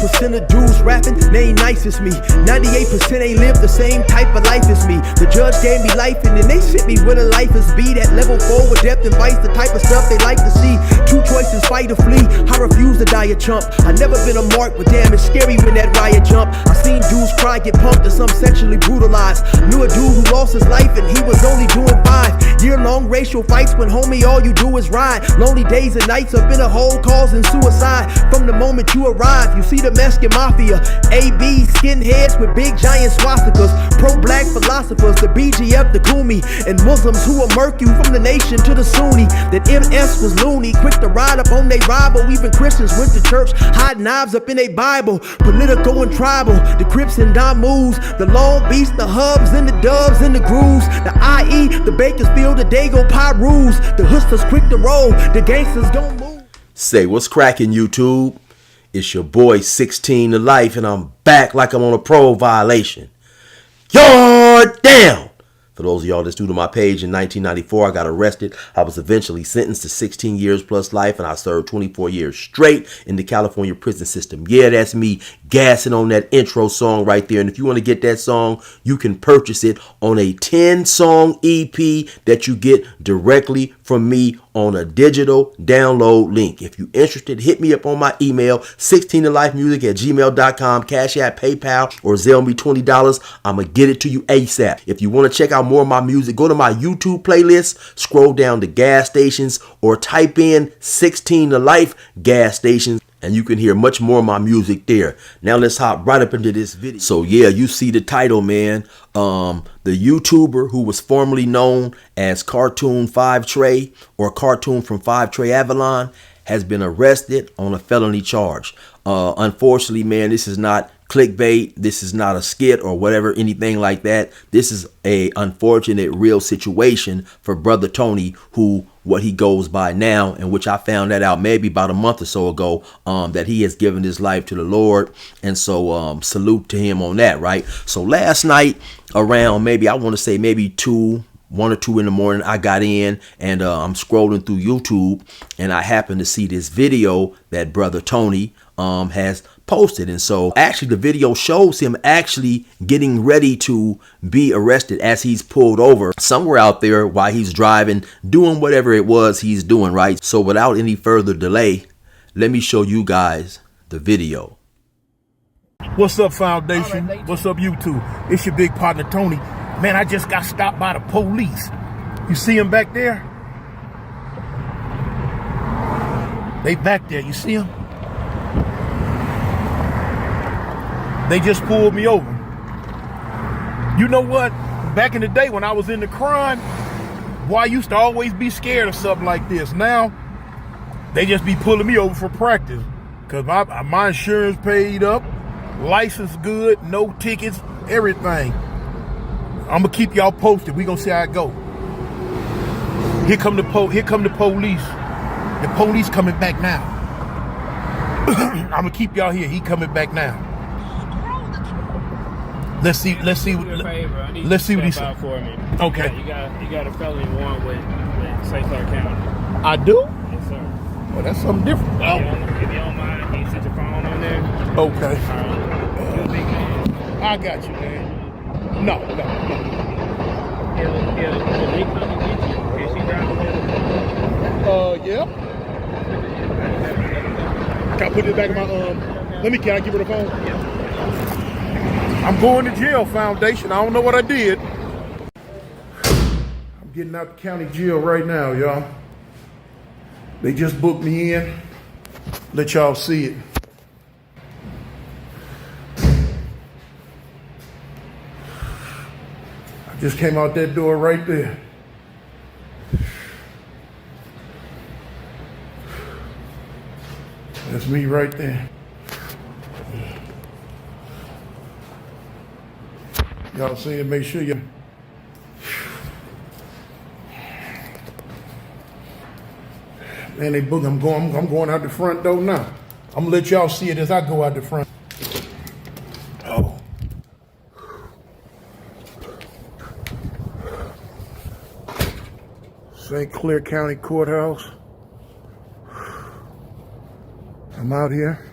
98% of dudes rapping, they ain't nice as me. 98% ain't live the same type of life as me. The judge gave me life and then they sent me where the life is be. That level 4 with depth and vice, the type of stuff they like to see. Two choices, fight or flee. I refuse to die a chump. I never been a mark, but damn, it's scary when that riot jump. I seen dudes cry, get pumped, and some sexually brutalized. Knew a dude who lost his life and he was only doing 5 year-long racial fights when homie all you do is ride. Lonely days and nights up in a hole causing suicide. From the moment you arrive, you see the Mexican mafia, AB skinheads with big giant swastikas, pro-black philosophers, the BGF, the Kumi, and Muslims who will murk you from the nation to the Sunni. That MS was loony, quick to ride up on they rival. Even Christians went to church, hide knives up in a Bible. Political and tribal, the Crips and Damus, the Long Beach, the Hubs and the Dubs and the Grooves, the IE, the Bakersfield, the Dago Pyrus, the Hustlers quick to roll, the gangsters don't move. Say, what's cracking, YouTube? It's your boy 16 to Life, and I'm back like I'm on a parole violation. You're down! For those of y'all that's new to my page, in 1994, I got arrested. I was eventually sentenced to 16 years plus life, and I served 24 years straight in the California prison system. Yeah, that's me gassing on that intro song right there. And if you want to get that song, you can purchase it on a 10-song EP that you get directly from me on a digital download link. If you're interested, hit me up on my email, 16tolifemusic@gmail.com, Cashapp, PayPal, or Zelle me $20. I'm going to get it to you ASAP. If you want to check out more of my music, go to my YouTube playlist, scroll down to gas stations, or type in 16 to Life gas stations, and you can hear much more of my music there. Now let's hop right up into this video. So yeah, you see the title, man. The YouTuber who was formerly known as Cartoon 5 Trey, or Cartoon from 5 Trey Avalon, has been arrested on a felony charge. Unfortunately, man, this is not clickbait. This is not a skit or whatever, anything like that. This is a unfortunate real situation for brother Tony, who what he goes by now, and which I found that out maybe about a month or so ago, that he has given his life to the Lord. And so salute to him on that, right? So last night around maybe, I want to say maybe 1 or 2 in the morning, I got in and I'm scrolling through YouTube, and I happened to see this video that brother Tony has posted. And so actually the video shows him actually getting ready to be arrested as he's pulled over somewhere out there while he's driving, doing whatever it was he's doing, right? So without any further delay, let me show you guys the video. What's up, Foundation? What's up, YouTube? It's your big partner, Tony. Man, I just got stopped by the police. You see them back there? They back there. You see them? They just pulled me over. You know what? Back in the day when I was in the crime, boy, I used to always be scared of something like this. Now, they just be pulling me over for practice. Because my insurance paid up, license good, no tickets, everything. I'm going to keep y'all posted. We going to see how it go. Here come the police. The police coming back now. I'm going to keep y'all here. He coming back now. Let's see what he said. For me. Okay. You got a felony warrant with St. Clair County. I do? Yes, sir. Well, that's something different. If you don't mind, can you set your phone on there? Okay. You're a big man. I got you, man. No. If they come and get you, can she drive away? Yeah. Can I put it back in my can I give her the phone? Yeah. I'm going to jail, Foundation. I don't know what I did. I'm getting out the county jail right now, y'all. They just booked me in. Let y'all see it. I just came out that door right there. That's me right there. Y'all see it, make sure you. Man, they book. I'm going out the front door now. I'm gonna let y'all see it as I go out the front. Oh. St. Clair County Courthouse. I'm out here.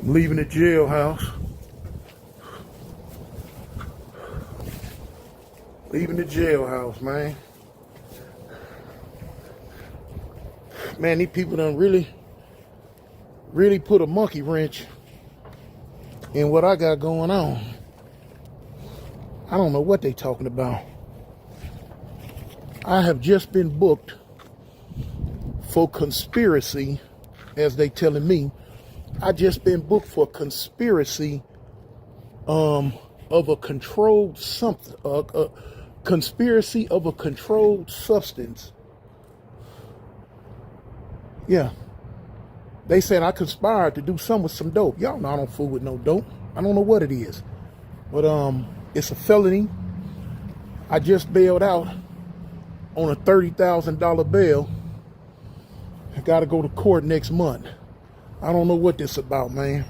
I'm leaving the jailhouse. Leaving the jailhouse, man. Man, these people done really put a monkey wrench in what I got going on. I don't know what they talking about. I have just been booked for conspiracy, as they telling me. I just been booked for conspiracy of a controlled something, conspiracy of a controlled substance. Yeah. They said I conspired to do something with some dope. Y'all know I don't fool with no dope. I don't know what it is. But it's a felony. I just bailed out on a $30,000 bail. I gotta go to court next month. I don't know what this about, man.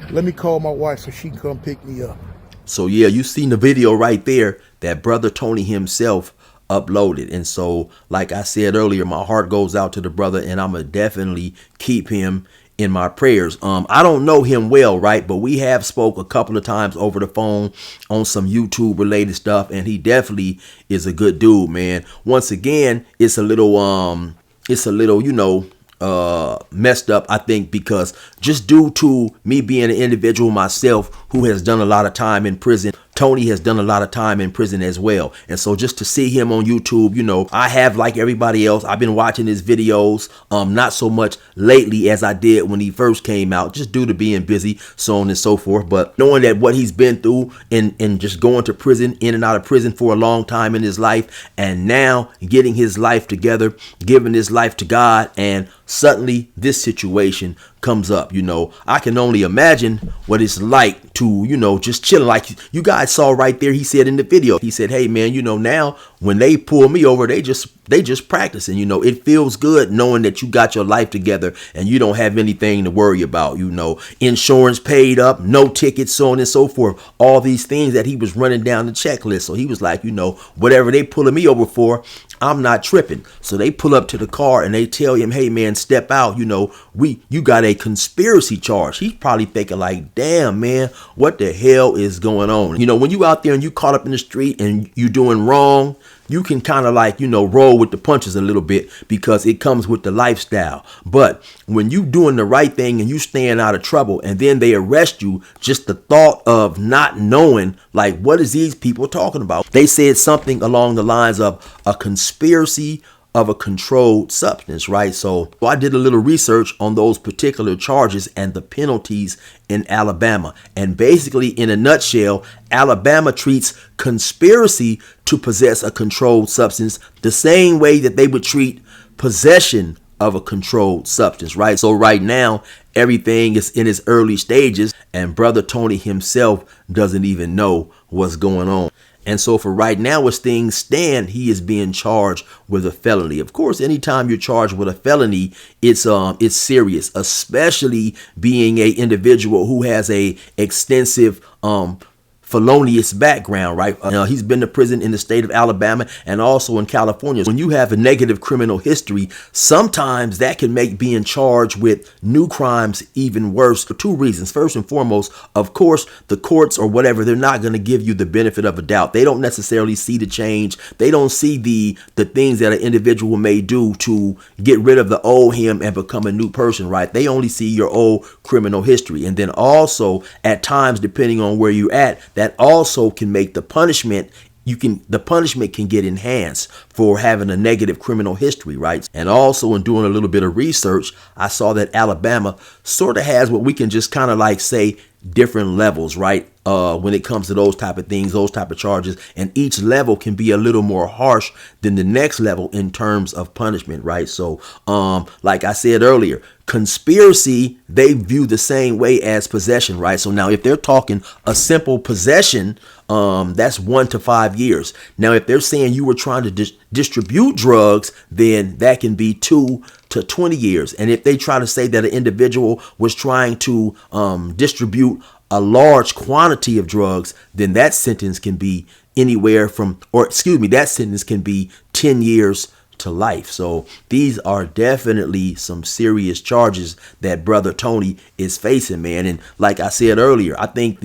Let me call my wife so she can come pick me up. So yeah, you seen the video right there that brother Tony himself uploaded. And so, like I said earlier, my heart goes out to the brother, and I'm gonna definitely keep him in my prayers. I don't know him well, right? But we have spoke a couple of times over the phone on some YouTube related stuff, and he definitely is a good dude, man. Once again, it's a little, you know, messed up, I think, because just due to me being an individual myself who has done a lot of time in prison, Tony has done a lot of time in prison as well. And so just to see him on YouTube, you know, I have, like everybody else, I've been watching his videos, not so much lately as I did when he first came out, just due to being busy, so on and so forth. But knowing that what he's been through and just going to prison, in and out of prison for a long time in his life, and now getting his life together, giving his life to God, and suddenly this situation comes up, you know, I can only imagine what it's like to, you know, just chilling. Like you guys saw right there, he said in the video, he said, hey man, you know, now when they pull me over, they just practicing, you know. It feels good knowing that you got your life together and you don't have anything to worry about, you know, insurance paid up, no tickets, so on and so forth, all these things that he was running down the checklist. So he was like, you know, whatever they pulling me over for, I'm not tripping. So they pull up to the car and they tell him, hey man, step out, you know, you got a conspiracy charge. He's probably thinking like, damn man, what the hell is going on? You know, when you out there and you caught up in the street and you doing wrong, you can kind of like, you know, roll with the punches a little bit because it comes with the lifestyle. But when you doing the right thing and you staying out of trouble and then they arrest you, just the thought of not knowing, like, what is these people talking about? They said something along the lines of a conspiracy of a controlled substance, right? So I did a little research on those particular charges and the penalties in Alabama. And basically, in a nutshell, Alabama treats conspiracy to possess a controlled substance the same way that they would treat possession of a controlled substance, right? So right now, everything is in its early stages, and brother Tony himself doesn't even know what's going on. And so for right now, as things stand, he is being charged with a felony. Of course, anytime you're charged with a felony, it's serious, especially being a individual who has a extensive felonious background, right? He's been to prison in the state of Alabama and also in California. When you have a negative criminal history, sometimes that can make being charged with new crimes even worse for two reasons. First and foremost, of course, the courts or whatever, they're not going to give you the benefit of a doubt. They don't necessarily see the change. They don't see the things that an individual may do to get rid of the old him and become a new person, right? They only see your old criminal history. And then also at times, depending on where you're at, that also can make the punishment can get enhanced for having a negative criminal history, right? And also in doing a little bit of research, I saw that Alabama sort of has what we can just kind of like say different levels, right? When it comes to those type of things, those type of charges, and each level can be a little more harsh than the next level in terms of punishment, right? So, like I said earlier, conspiracy, they view the same way as possession, right? So now if they're talking a simple possession, that's 1 to 5 years. Now, if they're saying you were trying to distribute drugs, then that can be 2 to 20 years. And if they try to say that an individual was trying to distribute a large quantity of drugs, then that sentence can be anywhere from, that sentence can be 10 years to life. So these are definitely some serious charges that brother Tony is facing, man. And like I said earlier, I think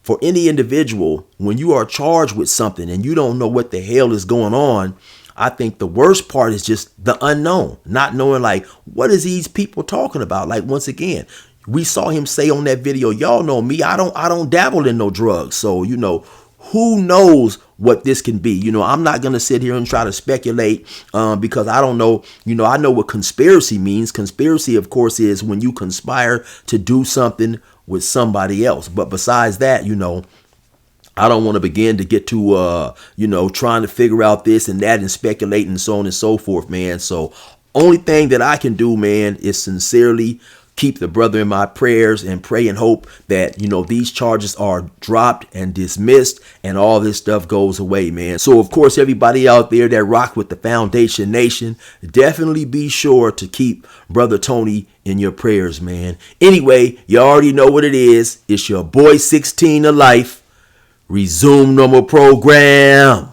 for any individual, when you are charged with something and you don't know what the hell is going on, I think the worst part is just the unknown, not knowing like, what is these people talking about? Like, once again, we saw him say on that video, y'all know me, I don't dabble in no drugs. So, who knows what this can be? I'm not going to sit here and try to speculate because I don't know. I know what conspiracy means. Conspiracy, of course, is when you conspire to do something with somebody else. But besides that, I don't want to begin to get to, trying to figure out this and that and speculate and so on and so forth, man. So only thing that I can do, man, is sincerely keep the brother in my prayers and pray and hope that, these charges are dropped and dismissed and all this stuff goes away, man. So, of course, everybody out there that rock with the Foundation Nation, definitely be sure to keep brother Tony in your prayers, man. Anyway, you already know what it is. It's your boy 16 to life. Resume normal program.